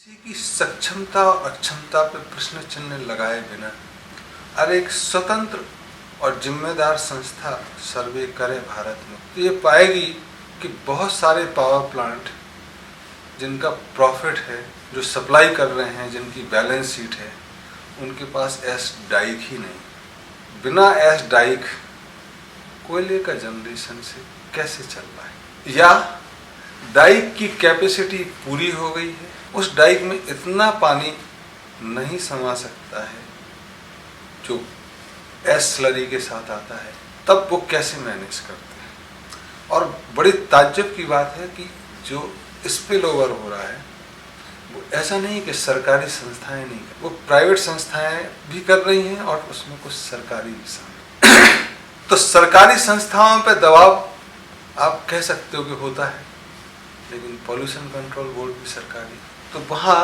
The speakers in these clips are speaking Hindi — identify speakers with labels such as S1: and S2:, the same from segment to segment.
S1: किसी की सक्षमता और अक्षमता पर प्रश्न चिन्ह लगाए बिना अगर एक स्वतंत्र और जिम्मेदार संस्था सर्वे करे भारत में तो ये पाएगी कि बहुत सारे पावर प्लांट जिनका प्रॉफिट है, जो सप्लाई कर रहे हैं, जिनकी बैलेंस शीट है, उनके पास एस डाइक ही नहीं। बिना एस डाइक कोयले का जनरेशन से कैसे चल रहा है, या डाइक की कैपेसिटी पूरी हो गई है, उस डाइक में इतना पानी नहीं समा सकता है जो एस स्लरी के साथ आता है, तब वो कैसे मैनेज करते हैं। और बड़ी ताज्जुब की बात है कि जो स्पिल ओवर हो रहा है वो ऐसा नहीं कि सरकारी संस्थाएं नहीं कर, वो प्राइवेट संस्थाएं भी कर रही हैं और उसमें कुछ सरकारी भी शामिल। तो सरकारी संस्थाओं पे दबाव आप कह सकते हो कि होता है, लेकिन पॉल्यूशन कंट्रोल बोर्ड भी सरकारी, तो वहाँ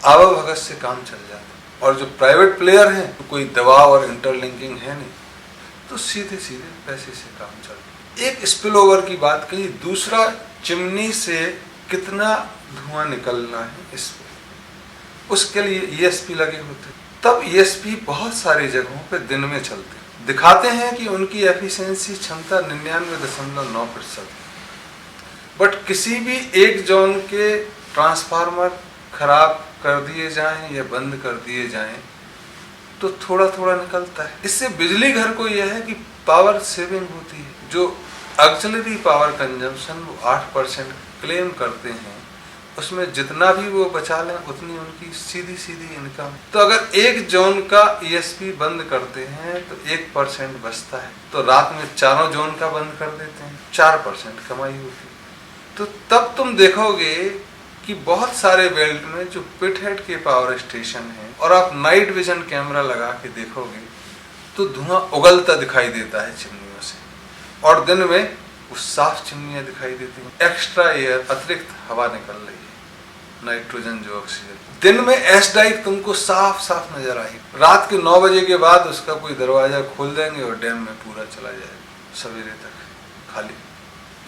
S1: आवभगत से काम चल जाता है। और जो प्राइवेट प्लेयर हैं तो कोई दबाव और इंटरलिंकिंग है नहीं, तो सीधे सीधे पैसे से काम चलता है। एक स्पिल ओवर की बात कही, दूसरा चिमनी से कितना धुआं निकलना है इस पे, उसके लिए ईएसपी लगे होते हैं। तब ईएसपी बहुत सारी जगहों पे दिन में चलते हैं, दिखाते हैं कि उनकी एफिशिएंसी क्षमता 99.9%, बट किसी भी एक जोन के ट्रांसफार्मर खराब कर दिए जाएं या बंद कर दिए जाएं तो थोड़ा थोड़ा निकलता है। इससे बिजली घर को यह है कि पावर सेविंग होती है। जो ऑक्सिलरी पावर कंजम्पशन वो 8% क्लेम करते हैं, उसमें जितना भी वो बचा लें उतनी उनकी सीधी सीधी इनकम। तो अगर एक जोन का ईएसपी बंद करते हैं तो 1% बचता है, तो रात में चारों जोन का बंद कर देते हैं, 4% कमाई होती है। तो तब तुम देखोगे कि बहुत सारे बेल्ट में जो पिटहेड के पावर स्टेशन हैं, और आप नाइट विजन कैमरा लगा के देखोगे तो धुआं उगलता दिखाई देता है चिमनियों से, और दिन में वो साफ चिमनियां दिखाई देती हैं। एक्स्ट्रा एयर, अतिरिक्त हवा निकल रही है, नाइट्रोजन जो ऑक्सीजन। दिन में एस डाइक तुमको साफ साफ नजर आई, रात के 9 बजे के बाद उसका कोई दरवाजा खोल देंगे और डैम में पूरा चला जाएगा, सवेरे तक खाली।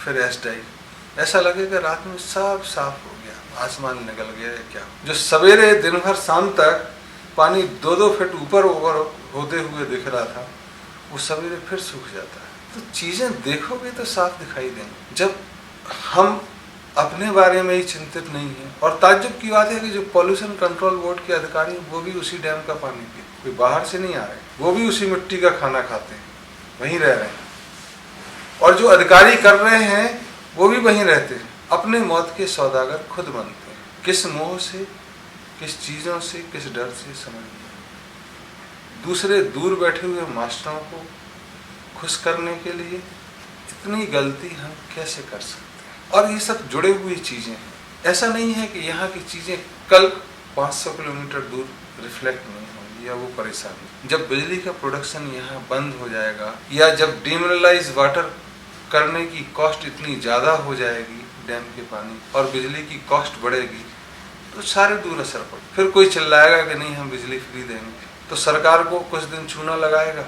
S1: फिर एस डाइक, ऐसा लगेगा रात में सब साफ हो गया, आसमान निकल गया है क्या। जो सवेरे दिन भर शाम तक पानी 2-2 फीट ऊपर ओवर होते हुए दिख रहा था, वो सवेरे फिर सूख जाता है। तो चीजें देखोगे तो साफ दिखाई देंगी। जब हम अपने बारे में ही चिंतित नहीं है, और ताज्जुब की बात है कि जो पॉल्यूशन कंट्रोल बोर्ड के अधिकारी वो भी उसी डैम का पानी पीते, कोई बाहर से नहीं आ रहे, वो भी उसी मिट्टी का खाना खाते हैं, वहीं रह रहे हैं, और जो अधिकारी कर रहे हैं वो भी वहीं रहते हैं। अपने मौत के सौदागर खुद बनते हैं, किस मोह से, किस चीजों से, किस डर से, समझ नहीं। दूसरे दूर बैठे हुए मास्टरों को खुश करने के लिए इतनी गलती हम कैसे कर सकते हैं। और ये सब जुड़े हुई चीजें हैं, ऐसा नहीं है कि यहाँ की चीजें कल 500 किलोमीटर दूर रिफ्लेक्ट नहीं होंगी या वो परेशानी। जब बिजली का प्रोडक्शन यहाँ बंद हो जाएगा, या जब डिमिनरलाइज वाटर करने की कॉस्ट इतनी ज़्यादा हो जाएगी डैम के पानी, और बिजली की कॉस्ट बढ़ेगी, तो सारे दूर असर पड़े। फिर कोई चिल्लाएगा कि नहीं हम बिजली फ्री देंगे, तो सरकार को कुछ दिन चूना लगाएगा,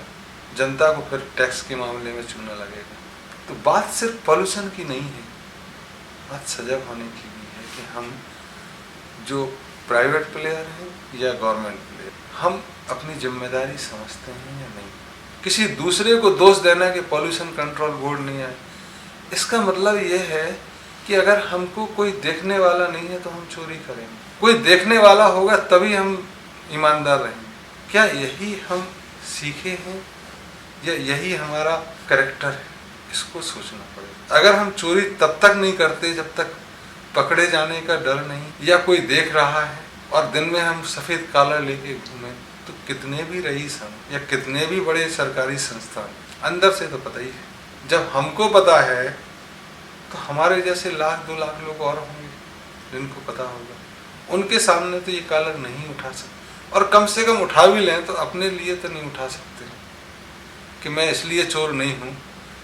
S1: जनता को फिर टैक्स के मामले में चूना लगेगा। तो बात सिर्फ पॉल्यूशन की नहीं है, बात सजग होने की भी है कि हम जो प्राइवेट प्लेयर हैं या गवर्नमेंट प्लेयर, हम अपनी जिम्मेदारी समझते हैं या नहीं। किसी दूसरे को दोष देना कि पॉल्यूशन कंट्रोल बोर्ड नहीं आए, इसका मतलब ये है कि अगर हमको कोई देखने वाला नहीं है तो हम चोरी करेंगे, कोई देखने वाला होगा तभी हम ईमानदार रहेंगे। क्या यही हम सीखे हैं या यही हमारा कैरेक्टर है, इसको सोचना पड़ेगा। अगर हम चोरी तब तक नहीं करते जब तक पकड़े जाने का डर नहीं, या कोई देख रहा है, और दिन में हम सफ़ेद काला लेके घूमें, तो कितने भी रईस हम या कितने भी बड़े सरकारी संस्थान, अंदर से तो पता ही है। जब हमको पता है तो हमारे जैसे 1-2 लाख लोग और होंगे जिनको पता होगा, उनके सामने तो ये कॉलर नहीं उठा सकते, और कम से कम उठा भी लें तो अपने लिए तो नहीं उठा सकते कि मैं इसलिए चोर नहीं हूँ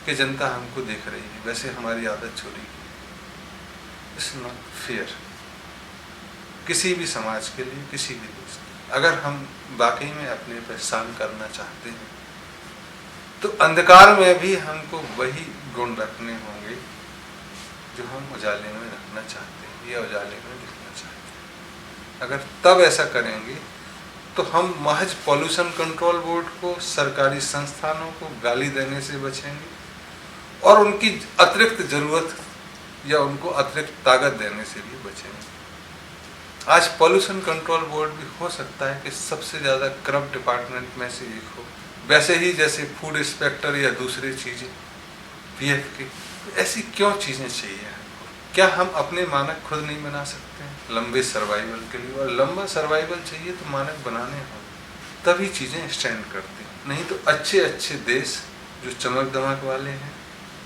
S1: कि जनता हमको देख रही है, वैसे हमारी आदत चोरी की। इट्स नॉट फेयर किसी भी समाज के लिए, किसी भी देश। अगर हम वाकई में अपने पर शान करना चाहते हैं तो अंधकार में भी हमको वही गुण रखने होंगे जो हम उजाले में रखना चाहते हैं या उजाले में दिखना चाहते हैं। अगर तब ऐसा करेंगे तो हम महज पॉल्यूशन कंट्रोल बोर्ड को, सरकारी संस्थानों को गाली देने से बचेंगे और उनकी अतिरिक्त जरूरत या उनको अतिरिक्त ताकत देने से भी बचेंगे। आज पॉल्यूशन कंट्रोल बोर्ड भी हो सकता है कि सबसे ज़्यादा करप्ट डिपार्टमेंट में से एक हो, वैसे ही जैसे फूड इंस्पेक्टर या दूसरी चीज़ें पीएफ की। ऐसी क्यों चीज़ें चाहिए हमको? क्या हम अपने मानक खुद नहीं बना सकते हैं लंबे सर्वाइवल के लिए? और लंबा सर्वाइवल चाहिए तो मानक बनाने हों, तभी चीज़ें स्टैंड करती। नहीं तो अच्छे अच्छे देश जो चमक दमक वाले हैं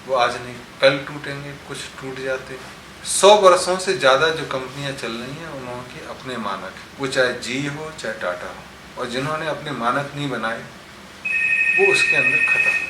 S1: वो आज नहीं कल टूटेंगे, कुछ टूट जाते हैं। 100 वर्षों से ज़्यादा जो कंपनियां चल रही हैं उनके अपने मानक, वो चाहे जी हो चाहे टाटा हो, और जिन्होंने अपने मानक नहीं बनाए वो उसके अंदर खत्म।